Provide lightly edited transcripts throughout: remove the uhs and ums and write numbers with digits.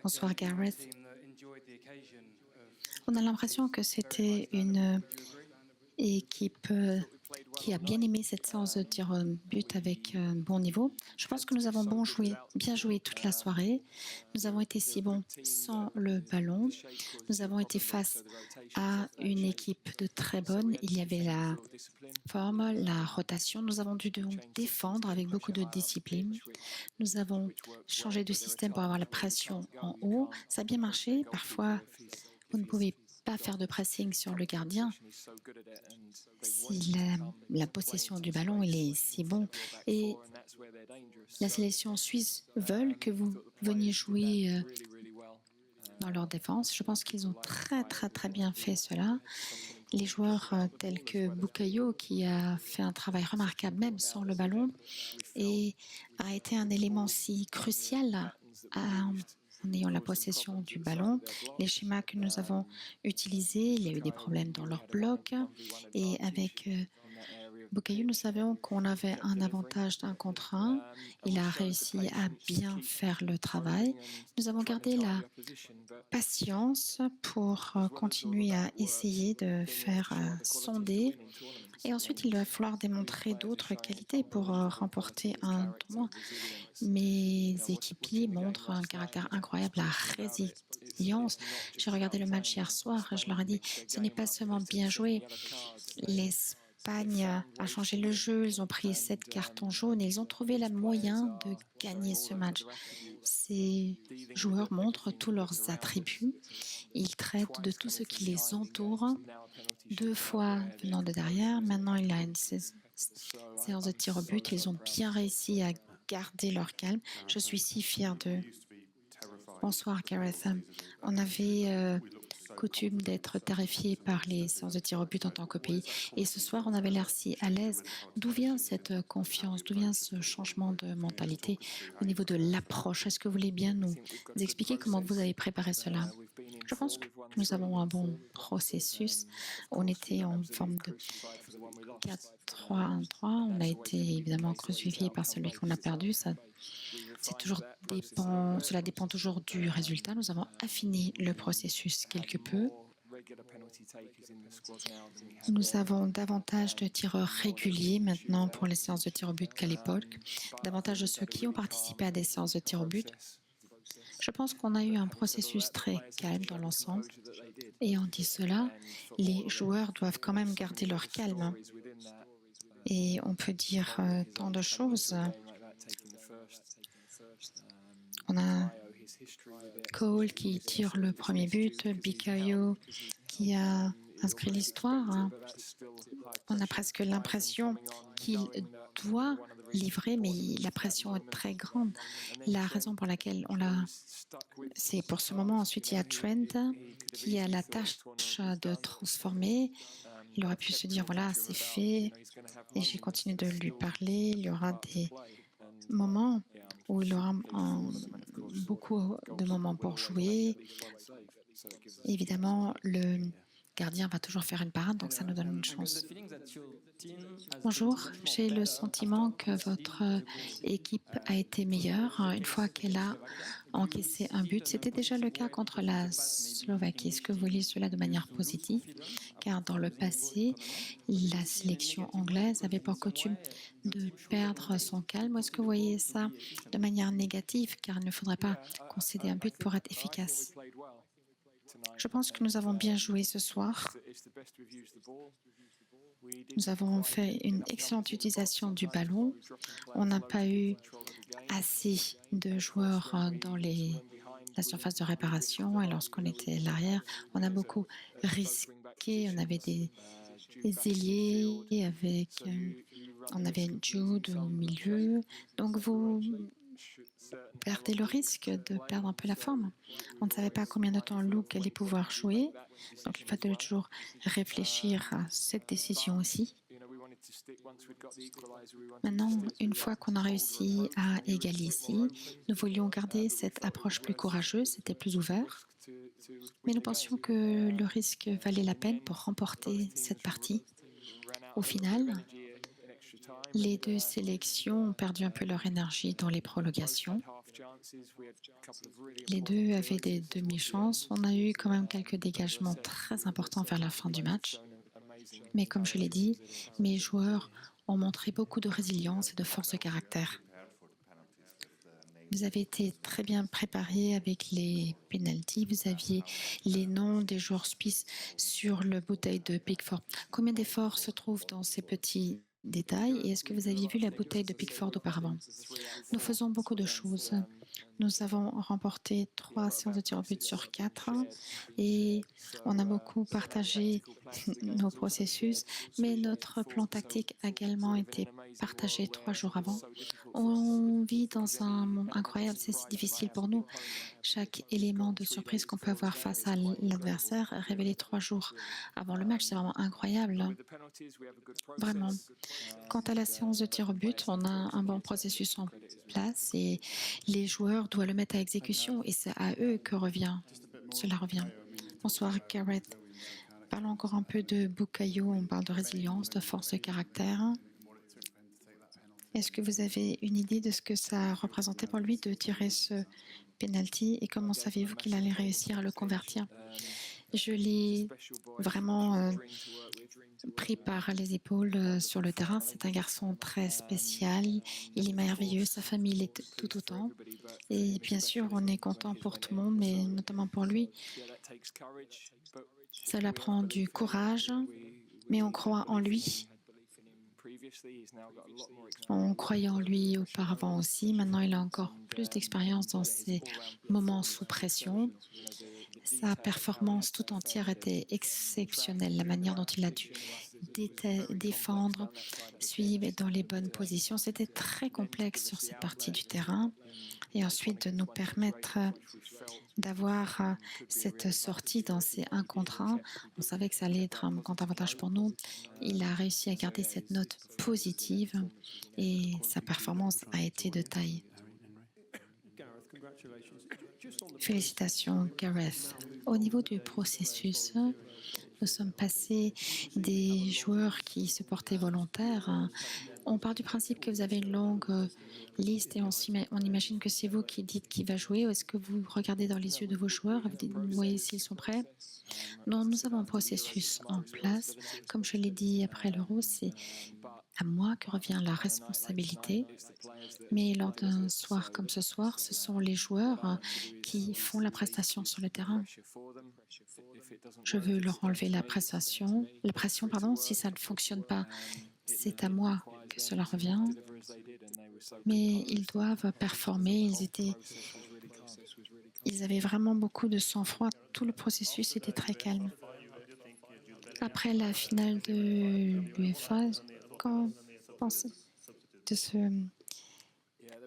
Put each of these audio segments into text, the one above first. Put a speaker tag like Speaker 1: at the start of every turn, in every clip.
Speaker 1: Bonsoir Gareth. On a l'impression que c'était une équipe qui a bien aimé cette séance de tir au but avec un bon niveau. Je pense que nous avons bien joué toute la soirée. Nous avons été si bons sans le ballon. Nous avons été face à une équipe de très bonne. Il y avait la forme, la rotation. Nous avons dû donc défendre avec beaucoup de discipline. Nous avons changé de système pour avoir la pression en haut. Ça a bien marché. Parfois, vous ne pouvez pas faire de pressing sur le gardien si la possession du ballon il est si bon. Et la sélection suisse veut que vous veniez jouer dans leur défense. Je pense qu'ils ont très bien fait cela. Les joueurs tels que Bukayo, qui a fait un travail remarquable même sans le ballon et a été un élément si crucial en ayant la possession du ballon. Les schémas que nous avons utilisés, il y a eu des problèmes dans leur bloc et avec Bukayo, nous savions qu'on avait un avantage d'un contre un. Il a réussi à bien faire le travail. Nous avons gardé la patience pour continuer à essayer de faire sonder. Et ensuite, il va falloir démontrer d'autres qualités pour remporter un tournoi. Mes équipiers montrent un caractère incroyable, la résilience. J'ai regardé le match hier soir et je leur ai dit, ce n'est pas seulement bien joué. L'Espagne a changé le jeu, ils ont pris 7 cartons jaunes et ils ont trouvé le moyen de gagner ce match. Ces joueurs montrent tous leurs attributs. Ils traitent de tout ce qui les entoure. 2 fois venant de derrière. Maintenant, il y a une séance de tir au but. Ils ont bien réussi à garder leur calme. Je suis si fière d'eux. Bonsoir, Gareth. On avait coutume d'être terrifiés par les séances de tir au but en tant que pays. Et ce soir, on avait l'air si à l'aise. D'où vient cette confiance? D'où vient ce changement de mentalité au niveau de l'approche? Est-ce que vous voulez bien nous expliquer comment vous avez préparé cela? Je pense que nous avons un bon processus. On était en forme de 4-3-1-3. On a été évidemment crucifié par celui qu'on a perdu. Cela dépend toujours du résultat. Nous avons affiné le processus quelque peu. Nous avons davantage de tireurs réguliers maintenant pour les séances de tir au but qu'à l'époque. Davantage de ceux qui ont participé à des séances de tir au but. Je pense qu'on a eu un processus très calme dans l'ensemble. Et on dit cela, les joueurs doivent quand même garder leur calme. Et on peut dire tant de choses. On a Cole qui tire le premier but, Bukayo qui a inscrit l'histoire. On a presque l'impression qu'il doit livrer, mais la pression est très grande. La raison pour laquelle c'est pour ce moment. Ensuite, il y a Trent qui a la tâche de transformer. Il aurait pu se dire, voilà, c'est fait, et j'ai continué de lui parler. Il y aura des moments où il aura beaucoup de moments pour jouer. Évidemment, le gardien va toujours faire une parade, donc ça nous donne une chance. Bonjour, j'ai le sentiment que votre équipe a été meilleure une fois qu'elle a encaissé un but. C'était déjà le cas contre la Slovaquie. Est-ce que vous voyez cela de manière positive? Car dans le passé, la sélection anglaise avait pour coutume de perdre son calme. Est-ce que vous voyez ça de manière négative? Car il ne faudrait pas concéder un but pour être efficace. Je pense que nous avons bien joué ce soir. Nous avons fait une excellente utilisation du ballon. On n'a pas eu assez de joueurs dans la surface de réparation et lorsqu'on était à l'arrière, on a beaucoup risqué. On avait des ailiers on avait Jude au milieu. Donc vous perdez le risque de perdre un peu la forme. On ne savait pas combien de temps Luke allait pouvoir jouer. Donc il fallait toujours réfléchir à cette décision aussi. Maintenant, une fois qu'on a réussi à égaliser, nous voulions garder cette approche plus courageuse, c'était plus ouvert. Mais nous pensions que le risque valait la peine pour remporter cette partie. Au final, Les deux sélections ont perdu un peu leur énergie dans les prolongations. Les deux avaient des demi-chances. On a eu quand même quelques dégagements très importants vers la fin du match. Mais comme je l'ai dit, mes joueurs ont montré beaucoup de résilience et de force de caractère. Vous avez été très bien préparé avec les pénaltys. Vous aviez les noms des joueurs suisses sur le bouteille de Pickford. Combien d'efforts se trouvent dans ces petits détails et est-ce que vous aviez vu la bouteille de Pickford auparavant? Nous faisons beaucoup de choses. Nous avons remporté 3 séances de tir au but sur 4 et on a beaucoup partagé nos processus, mais notre plan tactique a également été partagé 3 jours avant. On vit dans un monde incroyable, c'est si difficile pour nous. Chaque élément de surprise qu'on peut avoir face à l'adversaire est révélé 3 jours avant le match. C'est vraiment incroyable. Vraiment. Quant à la séance de tir au but, on a un bon processus en place et les joueurs doivent le mettre à exécution et c'est à eux que cela revient. Bonsoir Gareth. Parlons encore un peu de Bukayo, on parle de résilience, de force de caractère. Est-ce que vous avez une idée de ce que ça représentait pour lui de tirer ce penalty et comment saviez-vous qu'il allait réussir à le convertir? Je l'ai vraiment pris par les épaules sur le terrain. C'est un garçon très spécial. Il est merveilleux. Sa famille l'est tout autant. Et bien sûr, on est content pour tout le monde, mais notamment pour lui. Cela prend du courage, mais on croit en lui. On croyait en lui auparavant aussi. Maintenant, il a encore plus d'expérience dans ces moments sous pression. Sa performance tout entière était exceptionnelle. La manière dont il a dû défendre, suivre dans les bonnes positions, c'était très complexe sur cette partie du terrain. Et ensuite, de nous permettre d'avoir cette sortie dans ces 1 contre 1. On savait que ça allait être un grand avantage pour nous. Il a réussi à garder cette note positive et sa performance a été de taille. Félicitations, Gareth. Au niveau du processus, nous sommes passés des joueurs qui se portaient volontaires. On part du principe que vous avez une longue liste et on imagine que c'est vous qui dites qui va jouer. Ou est-ce que vous regardez dans les yeux de vos joueurs et vous voyez s'ils sont prêts? Non, nous avons un processus en place. Comme je l'ai dit après l'Euro, c'est à moi que revient la responsabilité. Mais lors d'un soir comme ce soir, ce sont les joueurs qui font la prestation sur le terrain. Je veux leur enlever la pression, pardon, si ça ne fonctionne pas. C'est à moi que cela revient, mais ils doivent performer. Ils avaient vraiment beaucoup de sang-froid. Tout le processus était très calme. Après la finale de l'UEFA, qu'en pensez de ce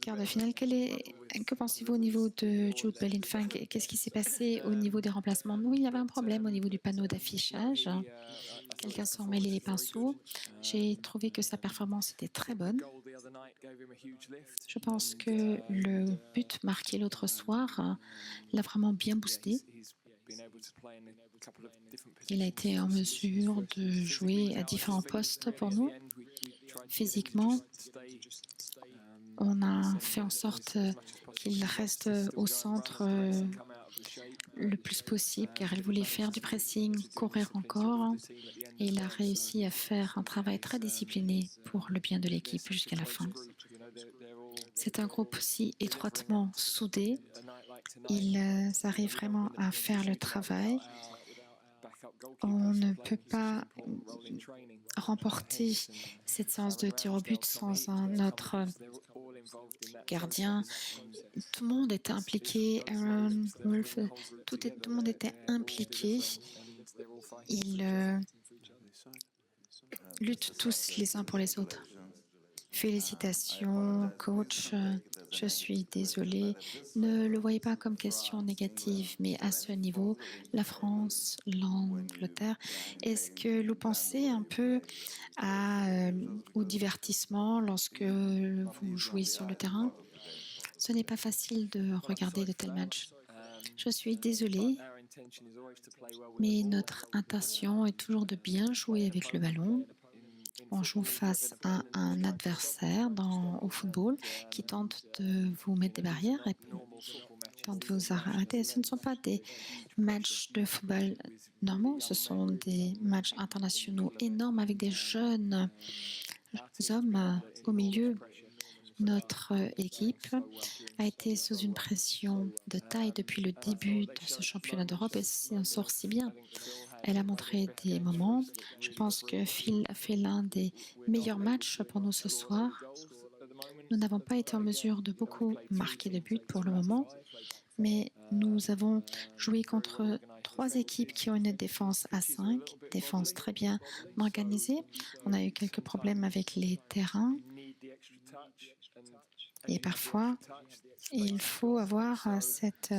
Speaker 1: quart de finale? Que pensez-vous au niveau de Jude Bellingham? Qu'est-ce qui s'est passé au niveau des remplacements? Oui, il y avait un problème au niveau du panneau d'affichage. Quelqu'un s'en mêlait les pinceaux. J'ai trouvé que sa performance était très bonne. Je pense que le but marqué l'autre soir l'a vraiment bien boosté. Il a été en mesure de jouer à différents postes pour nous. Physiquement, on a fait en sorte qu'il reste au centre le plus possible car il voulait faire du pressing, courir encore et il a réussi à faire un travail très discipliné pour le bien de l'équipe jusqu'à la fin. C'est un groupe si étroitement soudé. Ils arrivent vraiment à faire le travail. On ne peut pas remporter cette séance de tir au but sans un autre gardien. Tout le monde était impliqué. Aaron, Wolf, tout le monde était impliqué. Ils luttent tous les uns pour les autres. Félicitations, coach. Je suis désolée. Ne le voyez pas comme question négative, mais à ce niveau, la France, l'Angleterre, est-ce que vous pensez un peu au divertissement lorsque vous jouez sur le terrain? Ce n'est pas facile de regarder de tels matchs. Je suis désolée, mais notre intention est toujours de bien jouer avec le ballon On joue face à un adversaire au football qui tente de vous mettre des barrières et tente de vous arrêter. Ce ne sont pas des matchs de football normaux, ce sont des matchs internationaux énormes avec des jeunes hommes au milieu. Notre équipe a été sous une pression de taille depuis le début de ce championnat d'Europe et s'en sort si bien. Elle a montré des moments. Je pense que Phil a fait l'un des meilleurs matchs pour nous ce soir. Nous n'avons pas été en mesure de beaucoup marquer de buts pour le moment, mais nous avons joué contre 3 équipes qui ont une défense à 5, défense très bien organisée. On a eu quelques problèmes avec les terrains et parfois, il faut avoir cette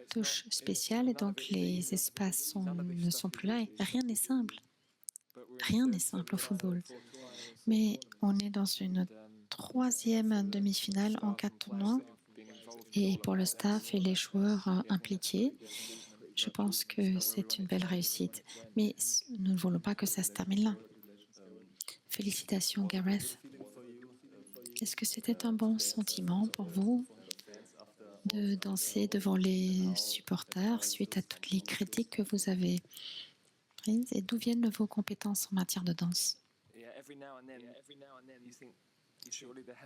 Speaker 1: touche spéciale et donc les espaces ne sont plus là. Et rien n'est simple. Rien n'est simple au football. Mais on est dans une 3e demi-finale en 4 tournois. Et pour le staff et les joueurs impliqués, je pense que c'est une belle réussite. Mais nous ne voulons pas que ça se termine là. Félicitations, Gareth. Est-ce que c'était un bon sentiment pour vous de danser devant les supporters suite à toutes les critiques que vous avez prises? Et d'où viennent vos compétences en matière de danse?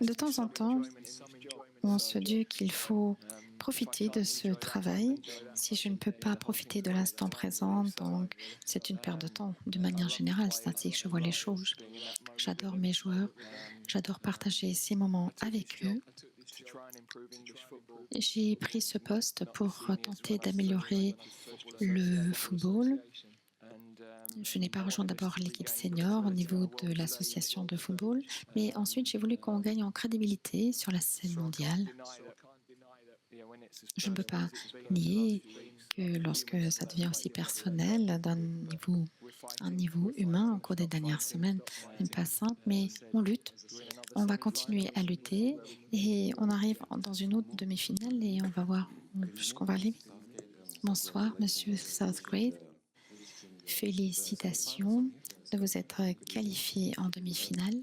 Speaker 1: De temps en temps, on se dit qu'il faut profiter de ce travail. Si je ne peux pas profiter de l'instant présent, donc c'est une perte de temps. De manière générale, c'est ainsi que je vois les choses. J'adore mes joueurs, j'adore partager ces moments avec eux. J'ai pris ce poste pour tenter d'améliorer le football. Je n'ai pas rejoint d'abord l'équipe senior au niveau de l'association de football, mais ensuite j'ai voulu qu'on gagne en crédibilité sur la scène mondiale. Je ne peux pas nier que lorsque ça devient aussi personnel un niveau humain au cours des dernières semaines, n'est pas simple, mais on lutte. On va continuer à lutter et on arrive dans une autre demi-finale et on va voir jusqu'où on va aller. Bonsoir, Monsieur Southgrade. Félicitations de vous être qualifié en demi-finale.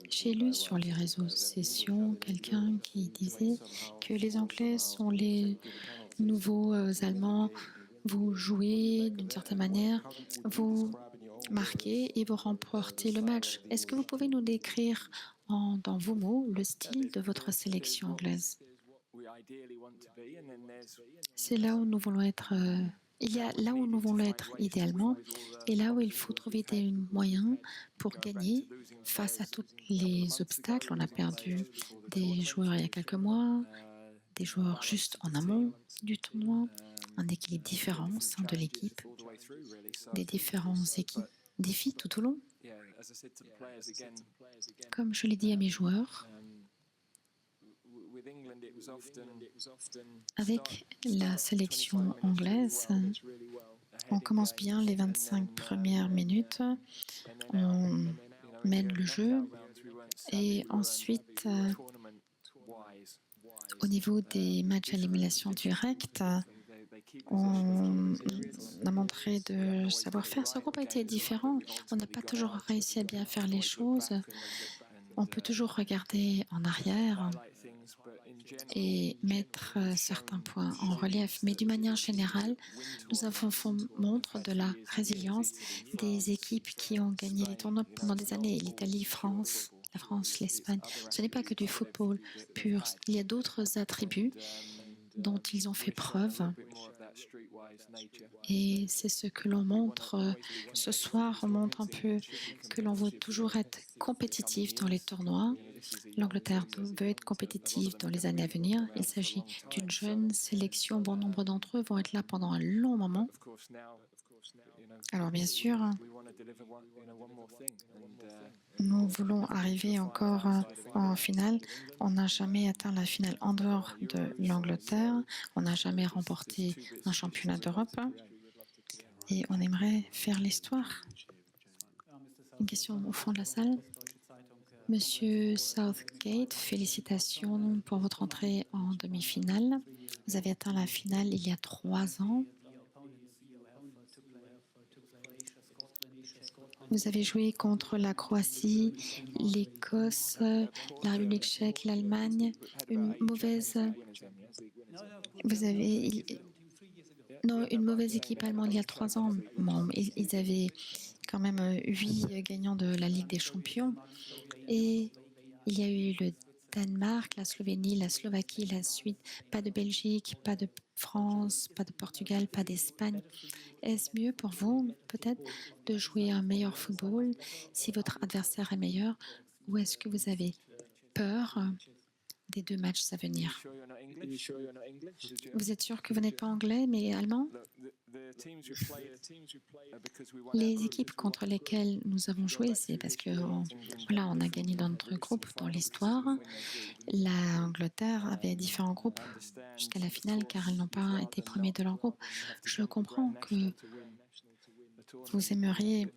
Speaker 1: J'ai lu sur les réseaux sociaux quelqu'un qui disait que les Anglais sont les nouveaux Allemands. Vous jouez d'une certaine manière, vous marquez et vous remportez le match. Est-ce que vous pouvez nous décrire dans vos mots le style de votre sélection anglaise? C'est là où nous voulons être. Il y a là où nous voulons être idéalement et là où il faut trouver des moyens pour gagner face à tous les obstacles. On a perdu des joueurs il y a quelques mois, des joueurs juste en amont du tournoi, un équilibre différent au sein de l'équipe, des différents défis tout au long. Comme je l'ai dit à mes joueurs, avec la sélection anglaise, on commence bien les 25 premières minutes, on mène le jeu et ensuite, au niveau des matchs à élimination directe, on a montré de savoir-faire. Ce groupe a été différent. On n'a pas toujours réussi à bien faire les choses. On peut toujours regarder en arrière et mettre certains points en relief. Mais d'une manière générale, nous avons fait montre de la résilience des équipes qui ont gagné les tournois pendant des années. L'Italie, la France, l'Espagne. Ce n'est pas que du football pur. Il y a d'autres attributs dont ils ont fait preuve. Et c'est ce que l'on montre ce soir. On montre un peu que l'on veut toujours être compétitif dans les tournois. L'Angleterre veut être compétitive dans les années à venir. Il s'agit d'une jeune sélection. Bon nombre d'entre eux vont être là pendant un long moment. Alors bien sûr, nous voulons arriver encore en finale. On n'a jamais atteint la finale en dehors de l'Angleterre. On n'a jamais remporté un championnat d'Europe. Et on aimerait faire l'histoire. Une question au fond de la salle. Monsieur Southgate, félicitations pour votre entrée en demi-finale. Vous avez atteint la finale il y a 3 ans. Vous avez joué contre la Croatie, l'Écosse, la République tchèque, l'Allemagne. Une mauvaise, vous avez, non, une mauvaise équipe allemande il y a 3 ans. Bon, ils avaient quand même 8 gagnants de la Ligue des Champions. Et il y a eu le Danemark, la Slovénie, la Slovaquie, la Suisse, pas de Belgique, pas de France, pas de Portugal, pas d'Espagne. Est-ce mieux pour vous, peut-être, de jouer un meilleur football si votre adversaire est meilleur, ou est-ce que vous avez peur des 2 matchs à venir? Vous êtes sûr que vous n'êtes pas anglais, mais allemand? Les équipes contre lesquelles nous avons joué, c'est parce que voilà, on a gagné dans notre groupe dans l'histoire. L'Angleterre avait différents groupes jusqu'à la finale car elles n'ont pas été premiers de leur groupe. Je comprends que vous aimeriez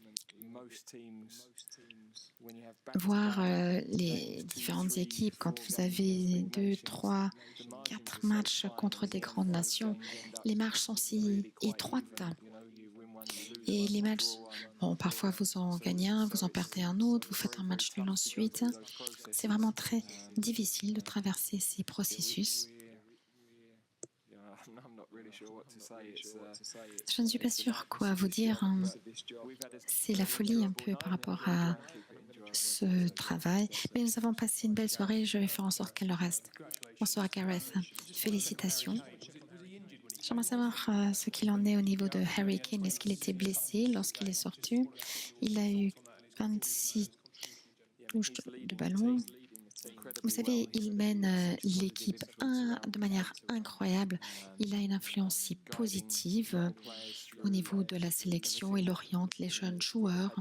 Speaker 1: voir les différentes équipes quand vous avez 2, 3, 4 matchs contre des grandes nations. Les marches sont si étroites. Et les matchs, bon, parfois vous en gagnez un, vous en perdez un autre, vous faites un match nul ensuite. C'est vraiment très difficile de traverser ces processus. Je ne suis pas sûre quoi vous dire. C'est la folie un peu par rapport à ce travail. Mais nous avons passé une belle soirée. Je vais faire en sorte qu'elle le reste. Bonsoir Gareth. Félicitations. J'aimerais savoir ce qu'il en est au niveau de Harry Kane. Est-ce qu'il était blessé lorsqu'il est sorti? Il a eu 26 touches de ballon. Vous savez, il mène l'équipe de manière incroyable. Il a une influence si positive au niveau de la sélection. Il oriente les jeunes joueurs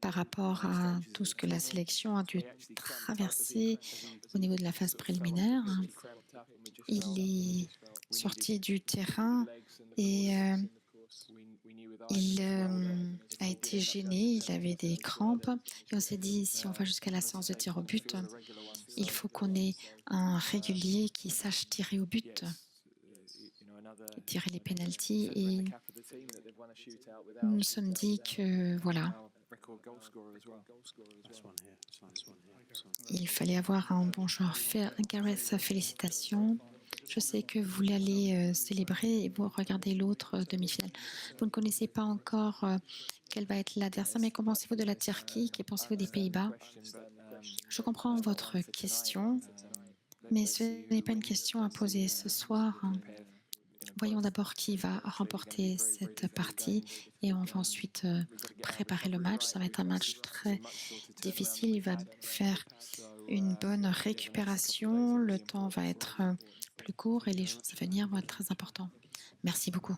Speaker 1: par rapport à tout ce que la sélection a dû traverser au niveau de la phase préliminaire. Il est sorti du terrain et il a été gêné, il avait des crampes et on s'est dit si on va jusqu'à la séance de tir au but, il faut qu'on ait un régulier qui sache tirer au but, tirer les pénaltys et nous nous sommes dit que voilà, il fallait avoir un bon joueur. Gareth, félicitations. Je sais que vous l'allez célébrer et vous regardez l'autre demi-finale. Vous ne connaissez pas encore quel va être l'adversaire, mais qu'en pensez-vous de la Turquie? Qu'en pensez-vous des Pays-Bas? Je comprends votre question, mais ce n'est pas une question à poser ce soir. Voyons d'abord qui va remporter cette partie et on va ensuite préparer le match. Ça va être un match très difficile. Il va faire une bonne récupération. Le temps va être plus court et les jours à venir vont être très importants. Merci beaucoup.